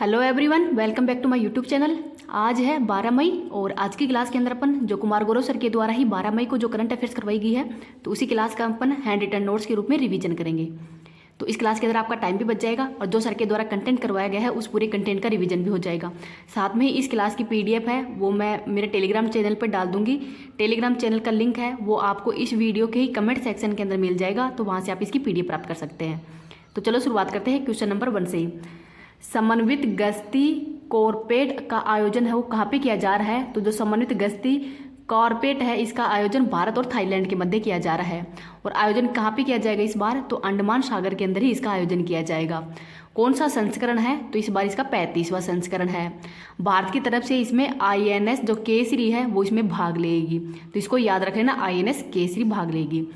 Hello everyone, welcome back to my YouTube channel. आज है 12 मई और आज की क्लास के अंदर अपन जो कुमार गौरव सर के द्वारा ही 12 मई को जो करंट अफेयर्स करवाई गई है, तो उसी क्लास का अपन हैंड रिटन नोट्स के रूप में रिवीजन करेंगे। तो इस क्लास के अंदर आपका टाइम भी बच जाएगा और जो सर के द्वारा कंटेंट करवाया गया है उस पूरे कंटेंट का रिवीजन भी हो जाएगा। साथ में ही इस क्लास की PDF है वो मैं मेरे टेलीग्राम चैनल पर डाल दूंगी। टेलीग्राम चैनल का लिंक है वो आपको इस वीडियो के ही कमेंट सेक्शन के अंदर मिल जाएगा, तो वहाँ से आप इसकी PDF प्राप्त कर सकते हैं। तो चलो शुरुआत करते हैं क्वेश्चन नंबर 1 से ही। समन्वित गश्ती कॉर्पेट का आयोजन है वो कहाँ पे किया जा रहा है? तो जो समन्वित गश्ती कॉर्पेट है इसका आयोजन भारत और थाईलैंड के मध्य किया जा रहा है। और आयोजन कहाँ पे किया जाएगा इस बार? तो अंडमान सागर के अंदर ही इसका आयोजन किया जाएगा। कौन सा संस्करण है? तो इस बार इसका 35वां संस्करण है। भारत की तरफ से इसमें INS जो केसरी है वो इसमें भाग लेगी, तो इसको याद रख लेना, INS केसरी भाग लेगी।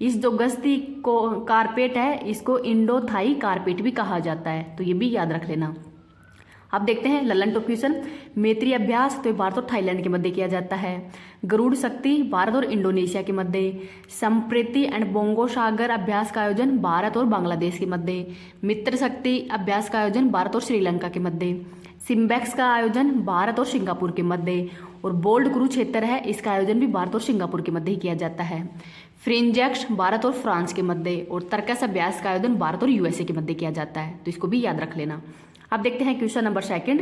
इस जो गश्ती को कारपेट है इसको इंडो थाई कारपेट भी कहा जाता है, तो ये भी याद रख लेना। अब देखते हैं ललन टॉप क्वेश्चन। मैत्री अभ्यास तो भारत और थाईलैंड के मध्य किया जाता है। गरुड़ शक्ति भारत और इंडोनेशिया के मध्य। संप्रीति एंड बोंगो सागर अभ्यास का आयोजन भारत और बांग्लादेश के मध्य। मित्र शक्ति अभ्यास का आयोजन भारत और श्रीलंका के मध्य। सिम्बैक्स का आयोजन भारत और सिंगापुर के मध्य। और बोल्ड कुरुक्षेत्र है इसका आयोजन भी भारत और सिंगापुर के मध्य ही किया जाता है। फ्रिंजेक्स भारत और फ्रांस के मध्य। और तर्कस अभ्यास का आयोजन भारत और USA के मध्य किया जाता है, तो इसको भी याद रख लेना। अब देखते हैं question number 2।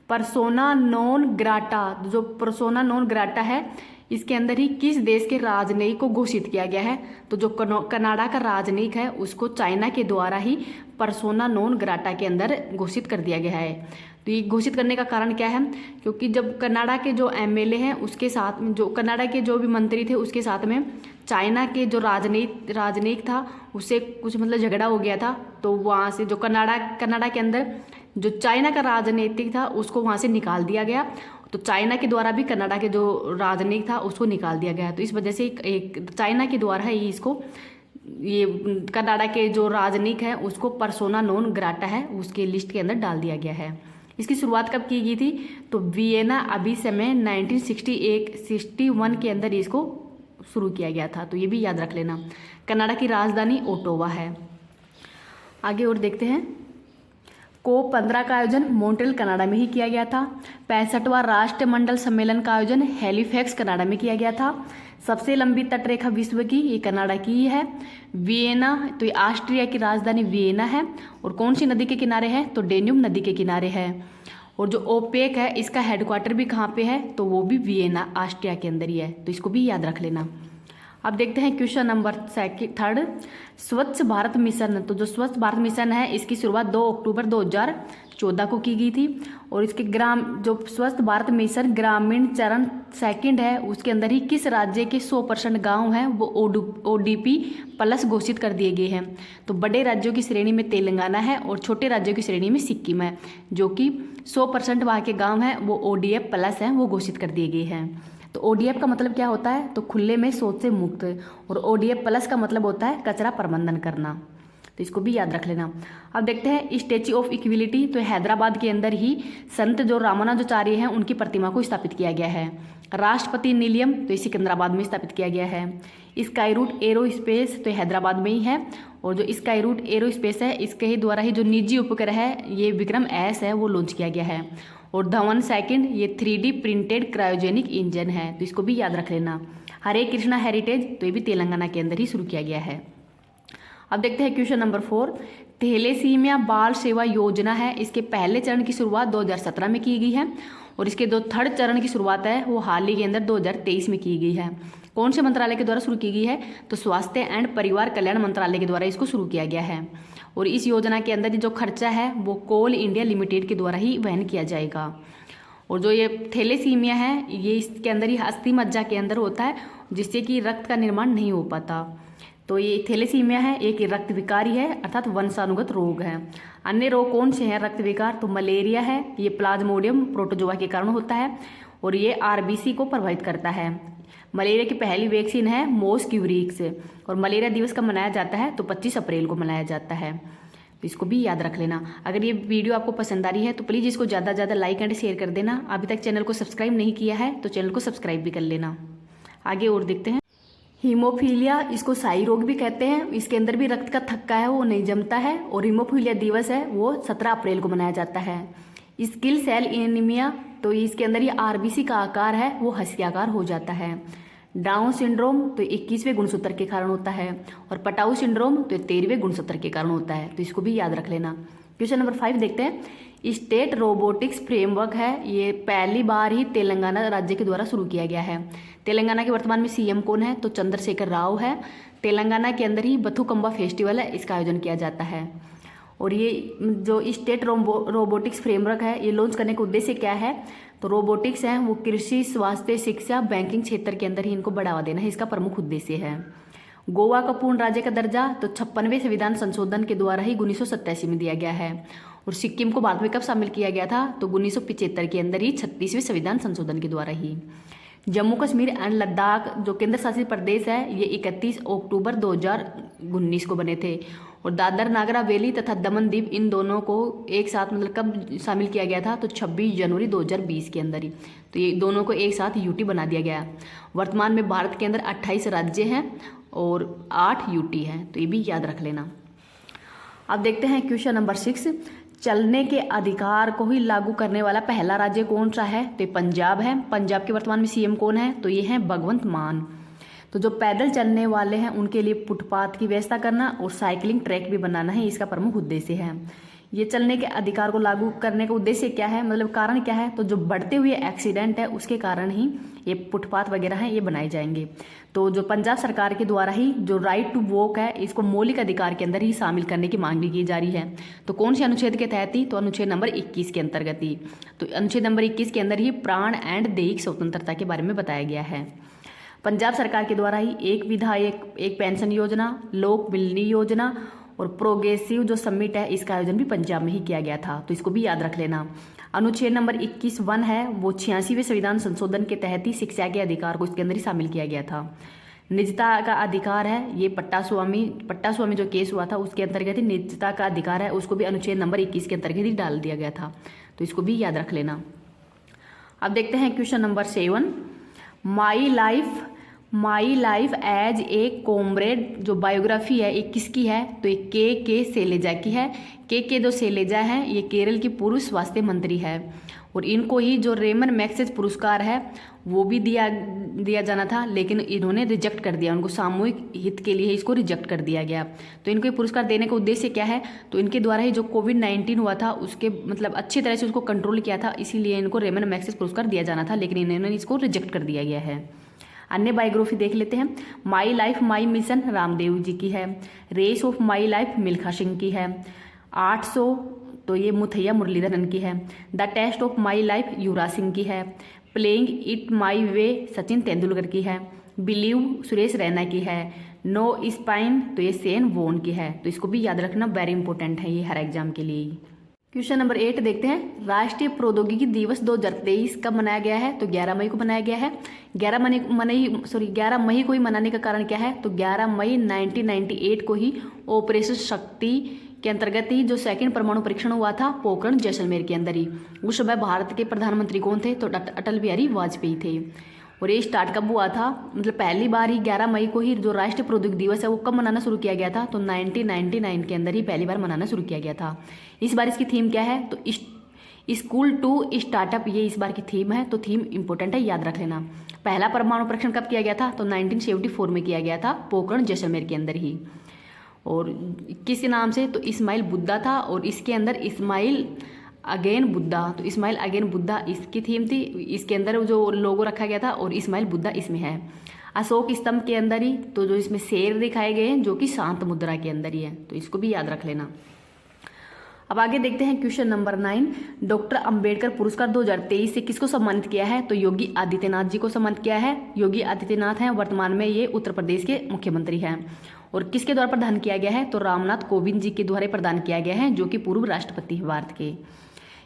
Persona non grata, जो पर्सोना नॉन ग्राटा है इसके अंदर ही किस देश के राजनयिक को घोषित किया गया है? तो जो कनाडा का राजनयिक है उसको चाइना के द्वारा ही पर्सोना नॉन ग्राटा के अंदर घोषित कर दिया गया है। तो ये घोषित करने का कारण क्या है? क्योंकि जब कनाडा के जो MLA हैं उसके साथ में, जो कनाडा के जो भी मंत्री थे उसके साथ में चाइना के जो राजनयिक था उससे कुछ मतलब झगड़ा हो गया था, तो वहाँ से जो कनाडा के अंदर जो चाइना का राजनीतिक था उसको वहाँ से निकाल दिया गया। तो चाइना के द्वारा भी कनाडा के जो राजनीतिक था उसको निकाल दिया गया। तो इस वजह से एक चाइना के द्वारा ही इसको, ये कनाडा के जो राजनीतिक है उसको पर्सोना नॉन ग्राटा है उसके लिस्ट के अंदर डाल दिया गया है। इसकी शुरुआत कब की गई थी? तो वियना अभिसमय 1961 के अंदर इसको शुरू किया गया था, तो ये भी याद रख लेना। कनाडा की राजधानी ओटावा है। आगे और देखते हैं। COP15 का आयोजन मॉन्ट्रियल कनाडा में ही किया गया था। 65वां राष्ट्रमंडल सम्मेलन का आयोजन हैलिफैक्स कनाडा में किया गया था। सबसे लंबी तटरेखा विश्व की ये कनाडा की ही है, वियना। तो ये ऑस्ट्रिया की राजधानी वियना है। और कौन सी नदी के किनारे है? तो डेन्यूब नदी के किनारे है। और जो ओपेक है इसका हेडक्वार्टर भी कहाँ पे है? तो वो भी वियना ऑस्ट्रिया के अंदर ही है, तो इसको भी याद रख लेना। अब देखते हैं क्वेश्चन नंबर 3। स्वच्छ भारत मिशन, तो जो स्वच्छ भारत मिशन है इसकी शुरुआत 2 अक्टूबर 2014 को की गई थी। और इसके जो स्वच्छ भारत मिशन ग्रामीण चरण 2 है उसके अंदर ही किस राज्य के 100% गाँव हैं वो ODP प्लस घोषित कर दिए गए हैं? तो बड़े राज्यों की श्रेणी में तेलंगाना है और छोटे राज्यों की श्रेणी में सिक्किम है, जो कि 100% वहाँ के गाँव हैं वो ODF प्लस हैं वो घोषित कर दिए गए हैं। तो ODF का मतलब क्या होता है? तो खुले में शौच से मुक्त। और ODF प्लस का मतलब होता है कचरा प्रबंधन करना, तो इसको भी याद रख लेना। अब देखते हैं स्टैच्यू ऑफ इक्विलिटी, तो हैदराबाद के अंदर ही संत जो रामानुजाचार्य हैं उनकी प्रतिमा को स्थापित किया गया है। राष्ट्रपति निलयम तो सिकंदराबाद में स्थापित किया गया है। स्काई रूट एरोस्पेस तो हैदराबाद में ही है। और जो स्काई रूट एरोस्पेस है इसके ही द्वारा ही जो निजी उपग्रह है ये विक्रम S है वो लॉन्च किया गया है। और धवन 2 ये 3D प्रिंटेड क्रायोजेनिक इंजन है, तो इसको भी याद रख लेना। हरे कृष्णा हेरिटेज तो ये भी तेलंगाना के अंदर ही शुरू किया गया है। अब देखते हैं क्वेश्चन नंबर 4। थैलेसीमिया बाल सेवा योजना है इसके पहले चरण की शुरुआत 2017 में की गई है। और इसके जो 3rd चरण की शुरुआत है वो हाल ही के अंदर 2023 में की गई है। कौन से मंत्रालय के द्वारा शुरू की गई है? तो स्वास्थ्य एंड परिवार कल्याण मंत्रालय के द्वारा इसको शुरू किया गया है। और इस योजना के अंदर जो खर्चा है वो कोल इंडिया लिमिटेड के द्वारा ही वहन किया जाएगा। और जो ये थैलेसीमिया है ये इसके अंदर ही अस्थि मज्जा के अंदर होता है जिससे कि रक्त का निर्माण नहीं हो पाता। तो ये थैलेसीमिया है एक रक्त विकार ही है, अर्थात वंशानुगत रोग है। अन्य रोग कौन से हैं रक्त विकार? तो मलेरिया है, ये प्लाज्मोडियम प्रोटोजोआ के कारण होता है और ये RBC को प्रभावित करता है। मलेरिया की पहली वैक्सीन है मोस्किवरिक्स। और मलेरिया दिवस कब मनाया जाता है? तो 25 अप्रैल को मनाया जाता है, तो इसको भी याद रख लेना। अगर ये वीडियो आपको पसंद आ रही है तो प्लीज़ इसको ज़्यादा से ज़्यादा लाइक एंड शेयर कर देना। अभी तक चैनल को सब्सक्राइब नहीं किया है तो चैनल को सब्सक्राइब भी कर लेना। आगे और देखते हैं। हीमोफीलिया इसको शाही रोग भी कहते हैं, इसके अंदर भी रक्त का थक्का है वो नहीं जमता है। और हीमोफीलिया दिवस है वो 17 अप्रैल को मनाया जाता है। स्किल सेल एनीमिया, तो इसके अंदर ये आरबीसी का आकार है वो हस्तियाकार हो जाता है। डाउन सिंड्रोम तो 21वें गुणसूत्र के कारण होता है, और पटाऊ सिंड्रोम तो 13वें गुणसूत्र के कारण होता है, तो इसको भी याद रख लेना। क्वेश्चन नंबर 5 देखते हैं। स्टेट रोबोटिक्स फ्रेमवर्क है, ये पहली बार ही तेलंगाना राज्य के द्वारा शुरू किया गया है। तेलंगाना के वर्तमान में सीएम कौन है, तो चंद्रशेखर राव है। तेलंगाना के अंदर ही बथुकम्बा फेस्टिवल है, इसका आयोजन किया जाता है। और ये जो स्टेट रोबोटिक्स फ्रेमवर्क है, ये लॉन्च करने का उद्देश्य क्या है, तो रोबोटिक्स है वो कृषि, स्वास्थ्य, शिक्षा, बैंकिंग क्षेत्र के अंदर ही इनको बढ़ावा देना है, इसका प्रमुख उद्देश्य है। गोवा का पूर्ण राज्य का दर्जा तो 56वें संविधान संशोधन के द्वारा ही 1987 में दिया गया है। और सिक्किम को भारत में कब शामिल किया गया था, तो 1975 के अंदर ही 36वें संविधान संशोधन के द्वारा ही। जम्मू कश्मीर एंड लद्दाख जो केंद्र शासित प्रदेश है, ये 31 अक्टूबर 2019 को बने थे। और दादर नागर हवेली तथा दमन दीव, इन दोनों को एक साथ मतलब कब शामिल किया गया था, तो 26 जनवरी 2020 के अंदर ही। तो ये दोनों को एक साथ यूटी बना दिया गया। वर्तमान में भारत के अंदर 28 राज्य हैं और 8 यूटी हैं, तो ये भी याद रख लेना। अब देखते हैं क्वेश्चन नंबर 6। चलने के अधिकार को ही लागू करने वाला पहला राज्य कौन सा है, तो ये पंजाब है। पंजाब के वर्तमान में सीएम कौन है, तो ये है भगवंत मान। तो जो पैदल चलने वाले हैं उनके लिए फुटपाथ की व्यवस्था करना और साइकिलिंग ट्रैक भी बनाना है, इसका प्रमुख उद्देश्य है। ये चलने के अधिकार को लागू करने का उद्देश्य क्या है, मतलब कारण क्या है, तो जो बढ़ते हुए एक्सीडेंट है उसके कारण ही ये फुटपाथ वगैरह हैं ये बनाए जाएंगे। तो जो पंजाब सरकार के द्वारा ही जो राइट टू वॉक है, इसको मौलिक अधिकार के अंदर ही शामिल करने की मांग भी की जा रही है। तो कौन से अनुच्छेद के तहत ही, तो अनुच्छेद नंबर 21 के अंतर्गत ही। तो अनुच्छेद नंबर 21 के अंदर ही प्राण एंड दैहिक स्वतंत्रता के बारे में बताया गया है। पंजाब सरकार के द्वारा ही एक विधायक, एक पेंशन योजना, लोक मिलनी योजना और प्रोग्रेसिव जो समिट है, इसका आयोजन भी पंजाब में ही किया गया था, तो इसको भी याद रख लेना। अनुच्छेद नंबर 21(1) है वो 86वें संविधान संशोधन के तहत ही शिक्षा के अधिकार को इसके अंदर ही शामिल किया गया था। निजता का अधिकार है, ये पट्टा स्वामी जो केस हुआ था उसके अंतर्गत ही निजता का अधिकार है, उसको भी अनुच्छेद नंबर 21 के अंतर्गत ही डाल दिया गया था, तो इसको भी याद रख लेना। अब देखते हैं question number 7। My life as a comrade जो बायोग्राफी है ये किसकी है, तो ये के शैलजा की है। के जो शैलजा है ये केरल की पूर्व स्वास्थ्य मंत्री है, और इनको ही जो रेमन मैग्सेसे पुरस्कार है वो भी दिया जाना था, लेकिन इन्होंने रिजेक्ट कर दिया, उनको सामूहिक हित के लिए इसको रिजेक्ट कर दिया गया। तो इनको ये पुरस्कार देने का उद्देश्य क्या है, तो इनके द्वारा ही जो कोविड-19 हुआ था उसके मतलब अच्छी तरह से उसको कंट्रोल किया था, इसीलिए इनको रेमन मैग्सेसे पुरस्कार दिया जाना था, लेकिन इन्होंने इसको रिजेक्ट कर दिया गया है। अन्य बायोग्राफी देख लेते हैं। My life my mission Ramdev ji की है। Race of my life Milkha Singh की है। 800 तो ये मुथैया मुरलीधरन की है। The test of my life Yuvraj Singh की है। Playing it my way Sachin Tendulkar की है। बिलीव सुरेश रैना की है। नो स्पाइन तो ये सेन वोन की है, तो इसको भी याद रखना, वेरी इंपॉर्टेंट है ये हर एग्जाम के लिए। क्वेश्चन नंबर 8 देखते हैं। राष्ट्रीय प्रौद्योगिकी दिवस 2023 कब मनाया गया है, तो 11 मई को मनाया गया है। 11 मई को ही मनाने का कारण क्या है, तो 11 मई 1998 को ही ऑपरेशन शक्ति के अंतर्गत ही जो सेकंड परमाणु परीक्षण हुआ था पोखरण जैसलमेर के अंदर ही। उस समय भारत के प्रधानमंत्री कौन थे, तो अटल बिहारी वाजपेयी थे। और ये स्टार्ट कब हुआ था, मतलब पहली बार ही 11 मई को ही जो राष्ट्रीय प्रौद्योगिकी दिवस है वो कब मनाना शुरू किया गया था, तो 1999 के अंदर ही पहली बार मनाना शुरू किया गया था। इस बार इसकी थीम क्या है, तो स्कूल टू स्टार्टअप, ये इस बार की थीम है, तो थीम इंपॉर्टेंट है, याद रख लेना। पहला परमाणु परीक्षण कब किया गया था, तो 1974 में किया गया था पोखरण जैसलमेर के अंदर ही। और किस नाम से, तो इस्माइल बुद्धा था, और इसके अंदर इस्माइल अगेन बुद्धा, तो इस्माइल अगेन बुद्धा इसकी थीम थी। इसके अंदर जो लोगो रखा गया था और इस्माइल बुद्धा इसमें है। अशोक स्तंभ के अंदर ही तो जो इसमें शेर दिखाए गए हैं जो कि शांत मुद्रा के अंदर ही है, तो इसको भी याद रख लेना। अब आगे देखते हैं क्वेश्चन नंबर 9। डॉक्टर अंबेडकर पुरस्कार 2023 से किसको सम्मानित किया है, तो योगी आदित्यनाथ जी को सम्मानित किया है। योगी आदित्यनाथ हैं, वर्तमान में ये उत्तर प्रदेश के मुख्यमंत्री हैं। और किसके द्वारा प्रदान किया गया है, तो रामनाथ कोविंद जी के द्वारा प्रदान किया गया है, जो कि पूर्व राष्ट्रपति है भारत के।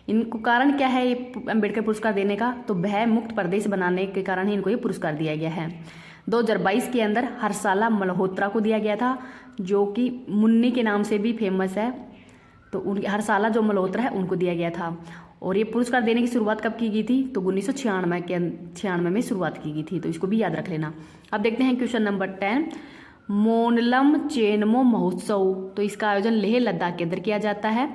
इनको कारण क्या है ये अंबेडकर पुरस्कार देने का, तो भय मुक्त प्रदेश बनाने के कारण ही इनको ये पुरस्कार दिया गया है। 2022 के अंदर हर्षाला मल्होत्रा को दिया गया था, जो कि मुन्नी के नाम से भी फेमस है, तो उनके हर्षाला जो मल्होत्रा है उनको दिया गया था। और ये पुरस्कार देने की शुरुआत कब की गई थी, तो 1996 में शुरुआत की गई थी, तो इसको भी याद रख लेना। अब देखते हैं क्वेश्चन नंबर 10। मोनलम चेनमो महोत्सव, तो इसका आयोजन लेह लद्दाख के अंदर किया जाता है।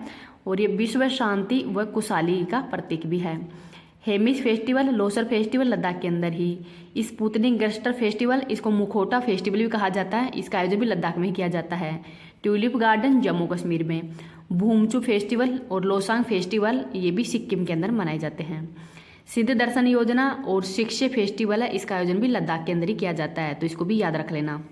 और ये विश्व शांति व खुशहाली का प्रतीक भी है। हेमिस फेस्टिवल, लोसर फेस्टिवल लद्दाख के अंदर ही। स्पुतनिक गस्टर फेस्टिवल, इसको मुखोटा फेस्टिवल भी कहा जाता है, इसका आयोजन भी लद्दाख में ही किया जाता है। ट्यूलिप गार्डन जम्मू कश्मीर में। भूमचू फेस्टिवल और लोसांग फेस्टिवल ये भी सिक्किम के अंदर मनाए जाते हैं। सिद्ध दर्शन योजना और शिक्षे फेस्टिवल है, इसका आयोजन भी लद्दाख के अंदर ही किया जाता है, तो इसको भी याद रख लेना।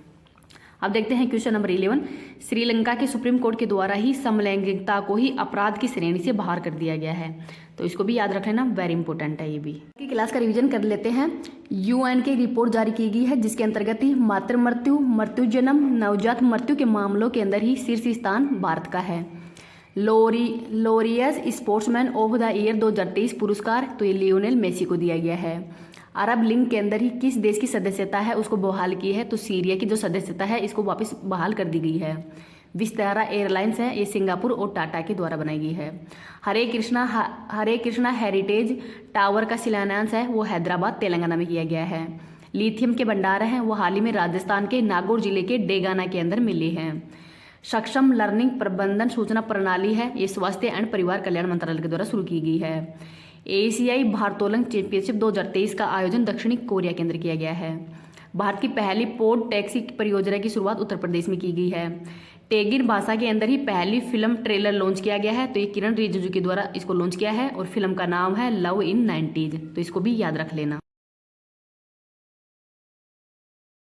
अब देखते हैं क्वेश्चन नंबर 11। श्रीलंका के सुप्रीम कोर्ट के द्वारा ही समलैंगिकता को ही अपराध की श्रेणी से बाहर कर दिया गया है, तो इसको भी याद रख लेना, वेरी इंपॉर्टेंट है ये भी। की क्लास का रिवीजन कर लेते हैं। UN की रिपोर्ट जारी की गई है जिसके अंतर्गत ही मातृ मृत्यु, मृत्यु जन्म, नवजात मृत्यु के मामलों के अंदर ही शीर्ष स्थान भारत का है। Laureus sportsman of the year 2023 पुरस्कार तो ये लियोनेल मेसी को दिया गया है। अरब लीग के अंदर ही किस देश की सदस्यता है उसको बहाल की है, तो सीरिया की जो सदस्यता है इसको वापस बहाल कर दी गई है। विस्तारा एयरलाइंस है, ये सिंगापुर और टाटा के द्वारा बनाई गई है। हरे कृष्णा हेरिटेज टावर का शिलान्यास है, वो हैदराबाद तेलंगाना में किया गया है। लिथियम के भंडार हैं, वो हाल ही में राजस्थान के नागौर जिले के डेगाना के अंदर मिले हैं। सक्षम लर्निंग प्रबंधन सूचना प्रणाली है, ये स्वास्थ्य एवं परिवार कल्याण मंत्रालय के द्वारा शुरू की गई है। एशियाई भारोत्तोलन चैंपियनशिप 2023 का आयोजन दक्षिणी कोरिया के अंदर किया गया है। भारत की पहली पोड टैक्सी परियोजना की शुरुआत उत्तर प्रदेश में की गई है। टेगिन भाषा के अंदर ही पहली फिल्म ट्रेलर लॉन्च किया गया है, तो ये किरण रिजिजू के द्वारा इसको लॉन्च किया है और फिल्म का नाम है लव इन 90s, तो इसको भी याद रख लेना।